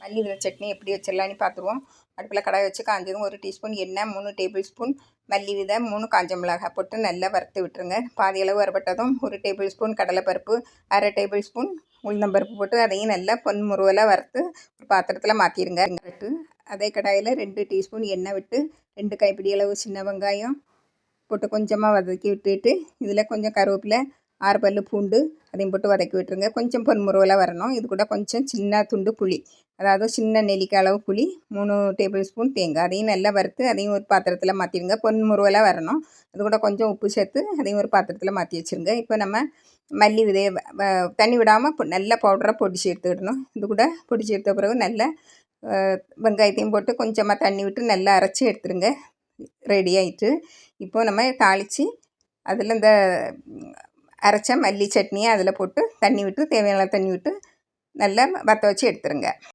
மல்லி விதை சட்னி எப்படி வச்சிடலான்னு பார்த்துருவோம். அடுப்பில் கடாய் வச்சு காஞ்சதும் 1 டீஸ்பூன் எண்ணெய், 3 டேபிள் ஸ்பூன் மல்லி விதை, 3 காஞ்ச மிளகாய் போட்டு நல்லா வறுத்து விட்டுருங்க. பாதி அளவு வறுபட்டதும் 1 டேபிள் ஸ்பூன் கடலைப்பருப்பு, 1/2 டேபிள் ஸ்பூன் உளுந்தம்பருப்பு போட்டு அதையும் நல்லா பொன்முருவலாக வறுத்து ஒரு பாத்திரத்தில் மாற்றிடுங்க. அதே கடாயில் 2 டீஸ்பூன் எண்ணெய் விட்டு 2 கைப்பிடி அளவு சின்ன வெங்காயம் போட்டு கொஞ்சமாக வதக்கி விட்டுட்டு இதில் கொஞ்சம் கருவேப்பிலை, 6 பல்லு பூண்டு அதையும் போட்டு வதக்கி விட்டுருங்க. கொஞ்சம் பொன்முருவலாக வரணும். இது கூட கொஞ்சம் சின்ன துண்டு புளி, அதாவது சின்ன நெல்லிக்காய் அளவு புளி, 3 டேபிள் ஸ்பூன் தேங்காய் அதையும் நல்லா வறுத்து அதையும் ஒரு பாத்திரத்தில் மாற்றிடுங்க. பொன்முருவலாக வரணும். அது கூட கொஞ்சம் உப்பு சேர்த்து அதையும் ஒரு பாத்திரத்தில் மாற்றி வச்சுருங்க. இப்போ நம்ம மல்லி விதையை தண்ணி விடாமல் நல்லா பவுடராக பொடிச்சு எடுத்துக்கிடணும். இது கூட பொடிச்சு எடுத்த பிறகு நல்லா வெங்காயத்தையும் போட்டு கொஞ்சமாக தண்ணி விட்டு நல்லா அரைச்சி எடுத்துருங்க. ரெடி ஆகிட்டு இப்போது நம்ம தாளித்து அதில் இந்த அரைச்ச மல்லி சட்னியை அதில் போட்டு தண்ணி விட்டு தேவையான தண்ணி விட்டு நல்லா வற்ற வச்சு எடுத்துருங்க.